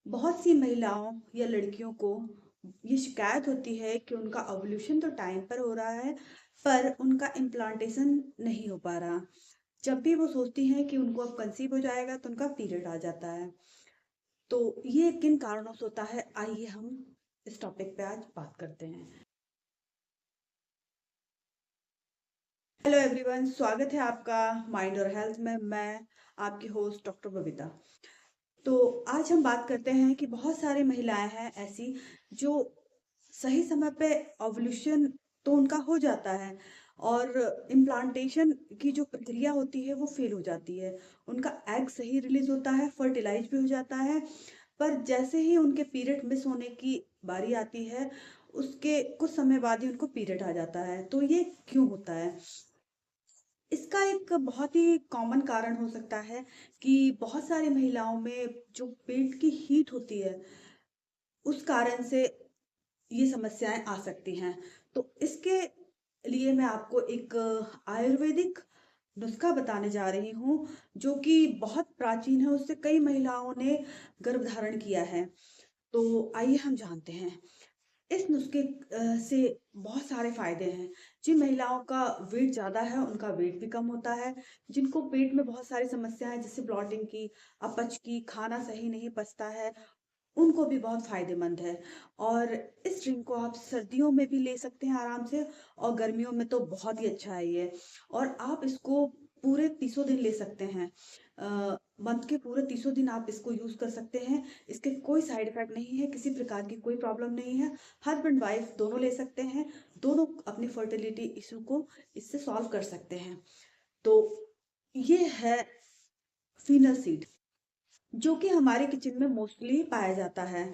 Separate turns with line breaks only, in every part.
बहुत सी महिलाओं या लड़कियों को ये शिकायत होती है कि उनका ओव्यूलेशन तो टाइम पर हो रहा है, पर उनका इम्प्लांटेशन नहीं हो पा रहा। जब भी वो सोचती हैं कि उनको अब कंसीव हो जाएगा तो उनका पीरियड आ जाता है। तो ये किन कारणों से होता है, आइए हम इस टॉपिक पे आज बात करते हैं। हेलो एवरीवन, स्वागत है आपका माइंड और हेल्थ में। मैं आपकी होस्ट डॉक्टर बबीता। तो आज हम बात करते हैं कि बहुत सारी महिलाएं हैं ऐसी जो सही समय पे ओव्यूलेशन तो उनका हो जाता है, और इम्प्लांटेशन की जो प्रक्रिया होती है वो फेल हो जाती है। उनका एग सही रिलीज होता है, फर्टिलाइज भी हो जाता है, पर जैसे ही उनके पीरियड मिस होने की बारी आती है, उसके कुछ समय बाद ही उनको पीरियड आ जाता है। तो ये क्यों होता है? इसका एक बहुत ही कॉमन कारण हो सकता है कि बहुत सारी महिलाओं में जो पेट की हीट होती है, उस कारण से ये समस्याएं आ सकती हैं। तो इसके लिए मैं आपको एक आयुर्वेदिक नुस्खा बताने जा रही हूँ, जो कि बहुत प्राचीन है। उससे कई महिलाओं ने गर्भ धारण किया है। तो आइए हम जानते हैं। इस नुस्खे से बहुत सारे फायदे हैं। जिन महिलाओं का वेट ज़्यादा है उनका वेट भी कम होता है। जिनको पेट में बहुत सारी समस्याएं जैसे ब्लॉटिंग की, अपच की, खाना सही नहीं पचता है, उनको भी बहुत फायदेमंद है। और इस ड्रिंक को आप सर्दियों में भी ले सकते हैं आराम से, और गर्मियों में तो बहुत ही अच्छा है ये। और आप इसको पूरे 30 दिन ले सकते हैं। मंथ के पूरे 30 दिन आप इसको यूज कर सकते हैं। इसके कोई साइड इफेक्ट नहीं है, किसी प्रकार की कोई प्रॉब्लम नहीं है। हस्बैंड वाइफ दोनों ले सकते हैं। दोनों अपनी फर्टिलिटी इशू को इससे सॉल्व कर सकते हैं। तो ये है फीनल सीड, जो कि हमारे किचन में मोस्टली पाया जाता है।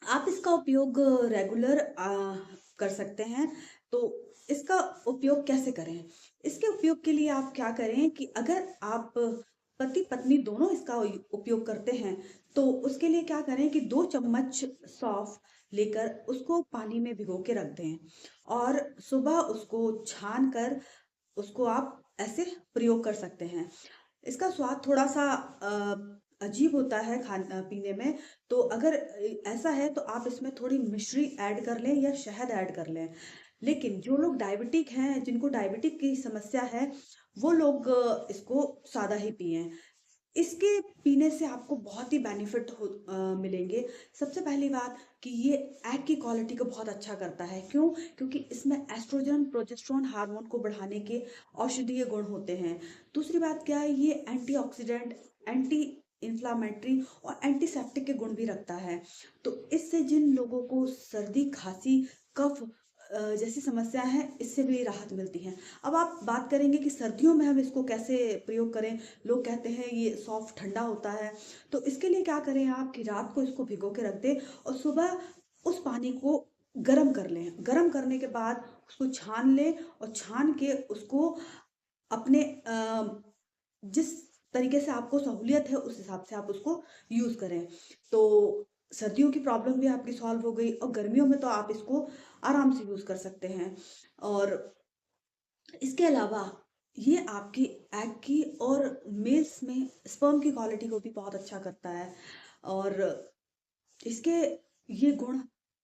आप इसका उपयोग रेगुलर कर सकते हैं। तो इसका उपयोग कैसे करें? इसके उपयोग के लिए आप क्या करें कि अगर आप पति पत्नी दोनों इसका उपयोग करते हैं, तो उसके लिए क्या करें कि 2 चम्मच सौंफ लेकर उसको पानी में भिगो के रख दें, और सुबह उसको छान कर उसको आप ऐसे प्रयोग कर सकते हैं। इसका स्वाद थोड़ा-सा अजीब होता है खाना पीने में। तो अगर ऐसा है तो आप इसमें थोड़ी मिश्री ऐड कर लें या शहद ऐड कर लें। लेकिन जो लोग डायबिटिक हैं, जिनको डायबिटिक की समस्या है, वो लोग इसको सादा ही पिएँ। इसके पीने से आपको बहुत ही बेनिफिट मिलेंगे। सबसे पहली बात कि ये एग की क्वालिटी को बहुत अच्छा करता है। क्यों? क्योंकि इसमें एस्ट्रोजन, प्रोजेस्टेरोन हार्मोन को बढ़ाने के औषधीय गुण होते हैं। दूसरी बात क्या है, ये एंटीऑक्सीडेंट, एंटी इन्फ्लामेटरी और एंटीसेप्टिक के गुण भी रखता है। तो इससे जिन लोगों को सर्दी, खांसी, कफ जैसी समस्या है, इससे भी राहत मिलती है। अब आप बात करेंगे कि सर्दियों में हम इसको कैसे प्रयोग करें। लोग कहते हैं ये सॉफ्ट ठंडा होता है। तो इसके लिए क्या करें आप कि रात को इसको भिगो के रख दें, और सुबह उस पानी को गर्म कर लें। गर्म करने के बाद उसको छान लें, और छान के उसको अपने जिस तरीके से आपको सहूलियत है उस हिसाब से आप उसको यूज़ करें। तो सर्दियों की प्रॉब्लम भी आपकी सॉल्व हो गई, और गर्मियों में तो आप इसको आराम से यूज़ कर सकते हैं। और इसके अलावा ये आपकी एग की और मेल्स में स्पर्म की क्वालिटी को भी बहुत अच्छा करता है। और इसके ये गुण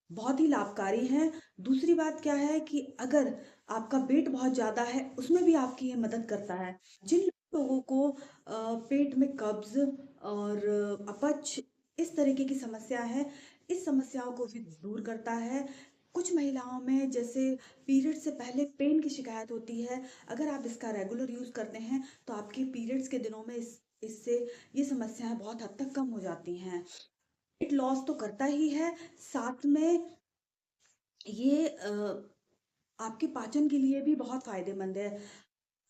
बहुत ही लाभकारी हैं। दूसरी बात क्या है कि अगर आपका वेट बहुत ज़्यादा है, उसमें भी आपकी ये मदद करता है। जिन लोगों को पेट में कब्ज़ और अपच, इस तरीके की समस्या है, इस समस्याओं को भी दूर करता है। कुछ महिलाओं में जैसे पीरियड से पहले पेन की शिकायत होती है, अगर आप इसका रेगुलर यूज़ करते हैं, तो आपके पीरियड्स के दिनों में इससे ये समस्याएँ बहुत हद तक कम हो जाती हैं। वेट लॉस तो करता ही है, साथ में ये आपके पाचन के लिए भी बहुत फायदेमंद है।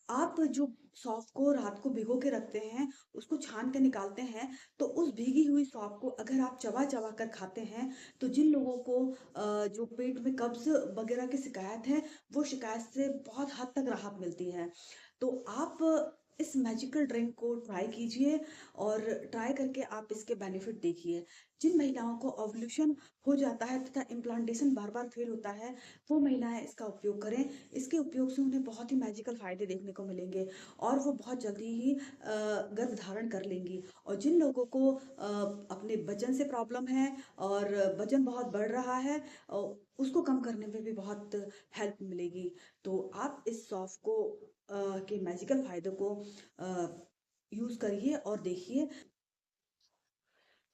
आप जो सौंफ को रात को भिगो के रखते हैं, उसको छान के निकालते हैं, तो उस भीगी हुई सौंफ को अगर आप चबा-चबा कर खाते हैं, तो जिन लोगों को जो पेट में कब्ज़ वगैरह की शिकायत है, वो शिकायत से बहुत हद तक राहत मिलती है। तो आप इस मैजिकल ड्रिंक को ट्राई कीजिए और ट्राई करके आप इसके बेनिफिट देखिए। जिन महिलाओं को ओव्यूलेशन हो जाता है तथा इम्प्लांटेशन बार-बार फेल होता है, वो महिलाएँ इसका उपयोग करें। इसके उपयोग से उन्हें बहुत ही मैजिकल फ़ायदे देखने को मिलेंगे और वो बहुत जल्दी ही गर्भ धारण कर लेंगी। और जिन लोगों को अपने वज़न से प्रॉब्लम है और वज़न बहुत बढ़ रहा है उसको कम करने में भी बहुत हेल्प मिलेगी। तो आप इस सौंफ को के मैजिकल फ़ायदों को यूज़ करिए और देखिए।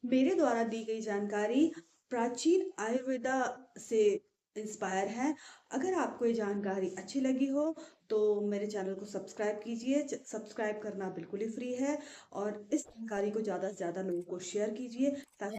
मेरे द्वारा दी गई जानकारी प्राचीन आयुर्वेदा से इंस्पायर है। अगर आपको ये जानकारी अच्छी लगी हो तो मेरे चैनल को सब्सक्राइब कीजिए। सब्सक्राइब करना बिल्कुल ही फ्री है और इस जानकारी को ज़्यादा से ज़्यादा लोगों को शेयर कीजिए ताकि